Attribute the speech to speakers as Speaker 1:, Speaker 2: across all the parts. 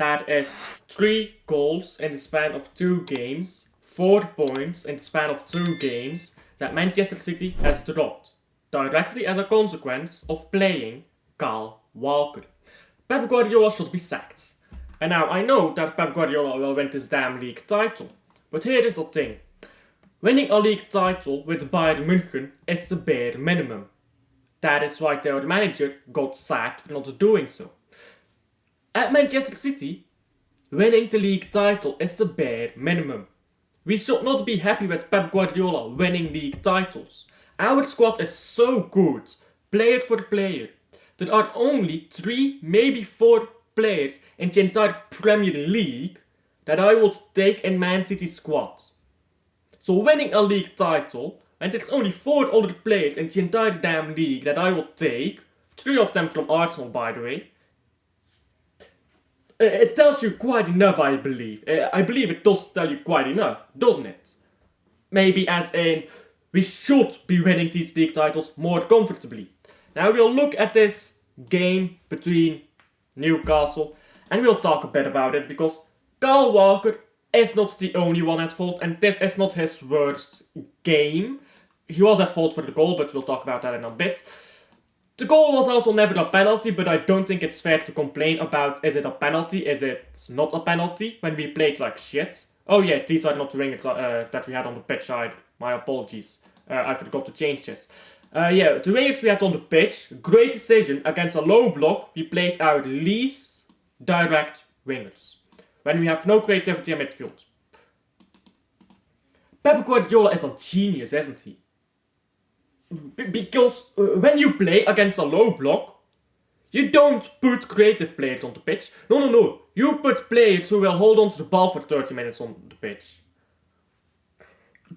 Speaker 1: That is 3 goals in the span of 2 games, 4 points in the span of 2 games that Manchester City has dropped, directly as a consequence of playing Kyle Walker. Pep Guardiola should be sacked. And now I know that Pep Guardiola will win this damn league title, but here is the thing. Winning a league title with Bayern München is the bare minimum. That is why their manager got sacked for not doing so. At Manchester City, winning the league title is the bare minimum. We should not be happy with Pep Guardiola winning league titles. Our squad is so good, player for player. There are only 3, maybe 4 players in the entire Premier League that I would take in Man City's squad. So winning a league title, and there's only 4 other players in the entire damn league that I would take, 3 of them from Arsenal by the way, it tells you quite enough, I believe. I believe it does tell you quite enough, doesn't it? Maybe as in, we should be winning these league titles more comfortably. Now we'll look at this game between Newcastle and we'll talk a bit about it because Kyle Walker is not the only one at fault and this is not his worst game. He was at fault for the goal, but we'll talk about that in a bit. The goal was also never a penalty, but I don't think it's fair to complain about is it a penalty, is it not a penalty, when we played like shit. Oh yeah, these are not the wingers that we had on the pitch either. My apologies. I forgot to change this. Yeah, the wingers we had on the pitch, great decision against a low block. We played our least direct wingers when we have no creativity in midfield. Pep Guardiola is a genius, isn't he? Because when you play against a low block, you don't put creative players on the pitch. No. You put players who will hold on to the ball for 30 minutes on the pitch.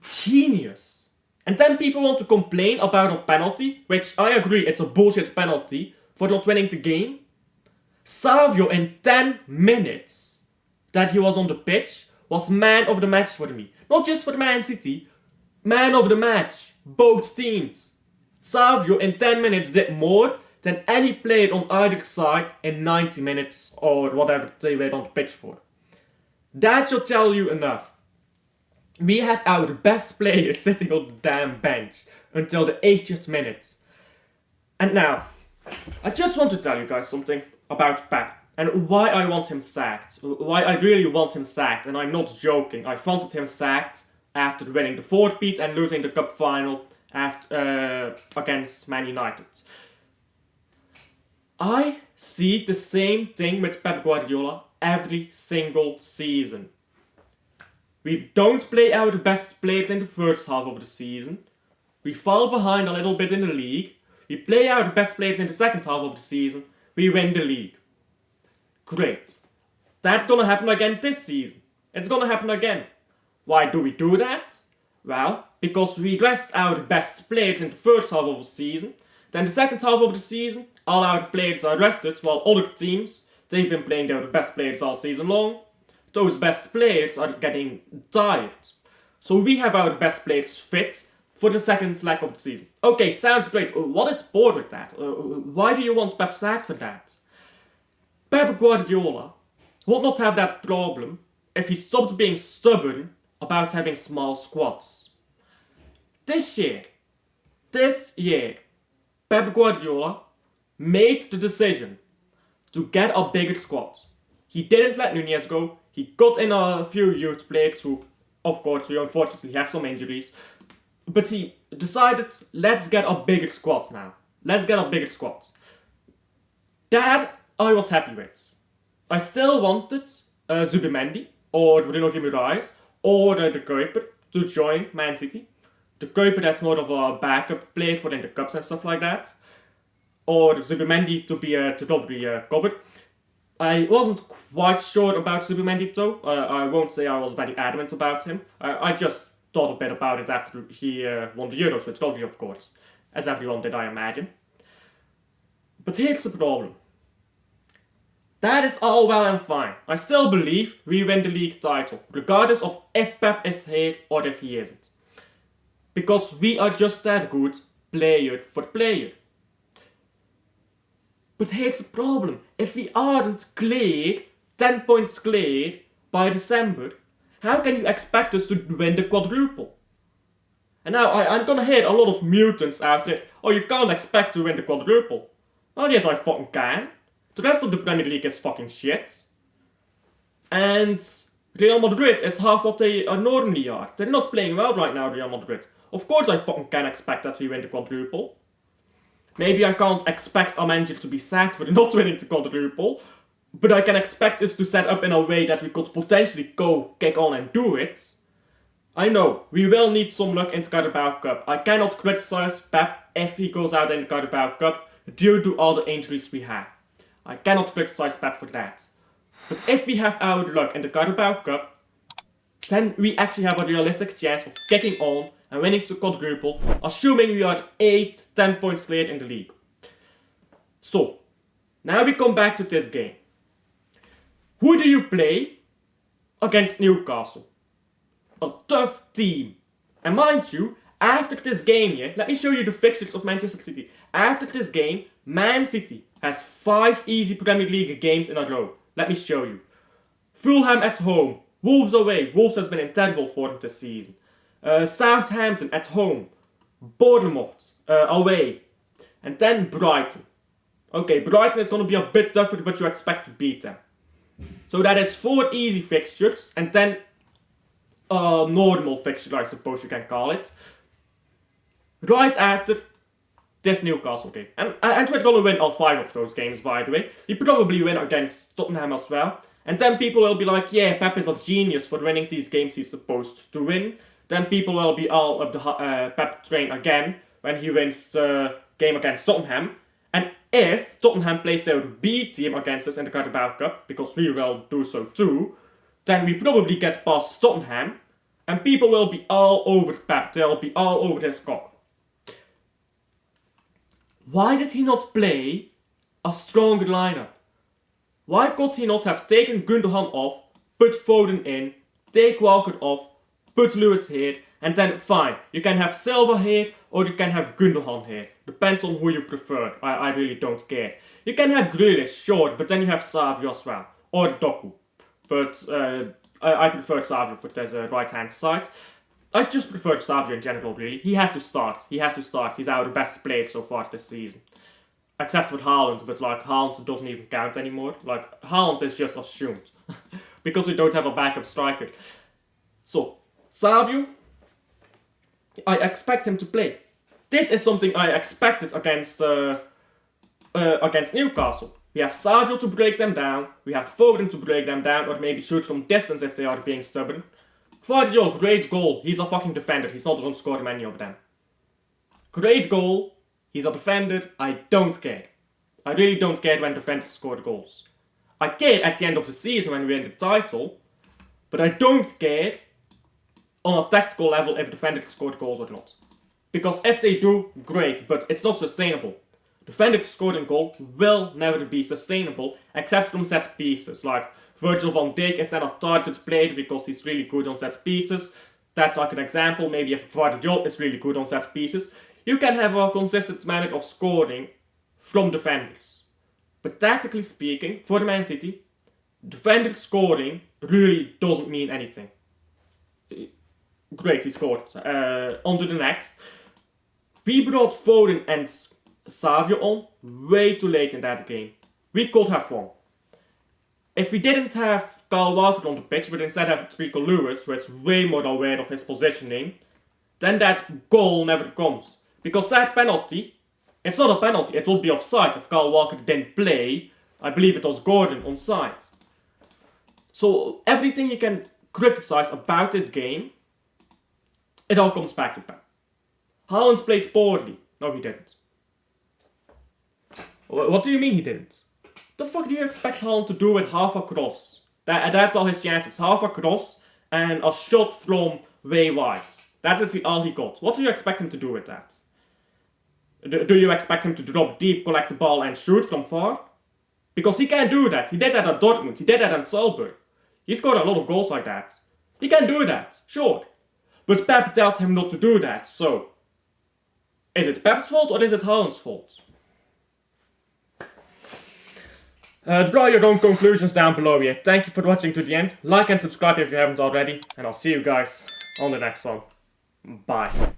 Speaker 1: Genius. And then people want to complain about a penalty, which I agree it's a bullshit penalty, for not winning the game. Savio in 10 minutes that he was on the pitch was man of the match for me. Not just for Man City, man of the match. Both teams. Savio in 10 minutes did more than any player on either side in 90 minutes or whatever they were on the pitch for. That should tell you enough. We had our best player sitting on the damn bench until the 80th minute. And now, I just want to tell you guys something about Pep and why I want him sacked. Why I really want him sacked, and I'm not joking. I wanted him sacked after winning the 4-peat and losing the cup final against Man United. I see the same thing with Pep Guardiola every single season. We don't play our best players in the first half of the season. We fall behind a little bit in the league. We play our best players in the second half of the season. We win the league. Great. That's gonna happen again this season. It's gonna happen again. Why do we do that? Well, because we rest our best players in the first half of the season. Then the second half of the season, all our players are rested, while other teams, they've been playing their best players all season long. Those best players are getting tired. So we have our best players fit for the second leg of the season. Okay, sounds great. What is bored with that? Why do you want Pep sacked for that? Pep Guardiola would not have that problem if he stopped being stubborn about having small squads. This year, Pep Guardiola made the decision to get a bigger squad. He didn't let Nunez go. He got in a few youth players who, of course, we unfortunately have some injuries. But he decided, let's get a bigger squad now. Let's get a bigger squad. That I was happy with. I still wanted Zubimendi or Bruno Guimaraes or De Kuiper to join Man City. De Kuiper that's more of a backup player for in the cups and stuff like that. Or Zubimendi to be totally covered. I wasn't quite sure about Zubimendi though. I won't say I was very adamant about him. I just thought a bit about it after he won the Euros with Rodri, of course. As everyone did, I imagine. But here's the problem. That is all well and fine. I still believe we win the league title, regardless of if Pep is here or if he isn't. Because we are just that good, player for player. But here's the problem. If we aren't clear 10 points clear by December, how can you expect us to win the quadruple? And now I'm gonna hit a lot of mutants out there. Oh, you can't expect to win the quadruple. Oh yes, I fucking can. The rest of the Premier League is fucking shit. And Real Madrid is half what they normally are. They're not playing well right now, Real Madrid. Of course I fucking can expect that we win the quadruple. Maybe I can't expect our manager to be sacked for not winning the quadruple, but I can expect us to set up in a way that we could potentially go kick on and do it. I know, we will need some luck in the Carabao Cup. I cannot criticize Pep if he goes out in the Carabao Cup due to all the injuries we have. I cannot criticize Pep for that. But if we have our luck in the Carabao Cup, then we actually have a realistic chance of kicking on and winning the quadruple, assuming we are 8-10 points clear in the league. So, now we come back to this game. Who do you play against Newcastle? A tough team. And mind you, after this game, let me show you the fixtures of Manchester City. After this game, Man City has 5 easy Premier League games in a row. Let me show you. Fulham at home, Wolves away. Wolves has been in terrible form this season. Southampton at home, Bournemouth away, and then Brighton. Okay, Brighton is going to be a bit tougher, but you expect to beat them. So that is 4 easy fixtures, and then a normal fixture, I suppose you can call it. Right after this Newcastle game. And we're going to win all 5 of those games, by the way. We probably win against Tottenham as well. And then people will be like, yeah, Pep is a genius for winning these games he's supposed to win. Then people will be all up the Pep train again when he wins the game against Tottenham. And if Tottenham plays their B team against us in the Carabao Cup, because we will do so too, then we probably get past Tottenham, and people will be all over Pep. They'll be all over his cock. Why did he not play a stronger lineup? Why could he not have taken Gundogan off, put Foden in, take Walker off, put Lewis here, and then fine, you can have Silva here, or you can have Gundogan here. Depends on who you prefer, I really don't care. You can have Grealish, sure, but then you have Savio as well, or Doku. But I prefer Savio for this right hand side. I just prefer Savio in general, really. He has to start. He's our best player so far this season. Except for Haaland, but like Haaland doesn't even count anymore. Like Haaland is just assumed. Because we don't have a backup striker. So, Savio, I expect him to play. This is something I expected against Newcastle. We have Savio to break them down. We have Foden to break them down, or maybe shoot from distance if they are being stubborn. Guardiola, great goal. He's a fucking defender. He's not going to score many of them. Great goal. He's a defender. I don't care. I really don't care when defenders score goals. I care at the end of the season when we win the title, but I don't care on a tactical level if defenders score goals or not. Because if they do, great, but it's not sustainable. Defenders scoring goal will never be sustainable, except from set pieces. Like Virgil van Dijk is then a target player because he's really good on set pieces. That's like an example. Maybe if Guardiola is really good on set pieces, you can have a consistent manner of scoring from defenders. But tactically speaking, for Man City, defender scoring really doesn't mean anything. Great, he scored. On to the next. We brought Foden and Savio on way too late in that game. We could have won. If we didn't have Kyle Walker on the pitch, but instead have Trico Lewis, who is way more aware of his positioning, then that goal never comes. Because that penalty, it's not a penalty, it will be offside if Kyle Walker didn't play. I believe it was Gordon onside. So everything you can criticize about this game, it all comes back to Pep. Haaland played poorly. No, he didn't. What do you mean he didn't? The fuck do you expect Haaland to do with half a cross? That's all his chances. Half a cross and a shot from way wide. That's actually all he got. What do you expect him to do with that? Do you expect him to drop deep, collect the ball and shoot from far? Because he can't do that. He did that at Dortmund. He did that at Salzburg. He scored a lot of goals like that. He can do that, sure. But Pep tells him not to do that, so... Is it Pep's fault or is it Haaland's fault? Draw your own conclusions down below here. Thank you for watching to the end. Like and subscribe if you haven't already. And I'll see you guys on the next one. Bye.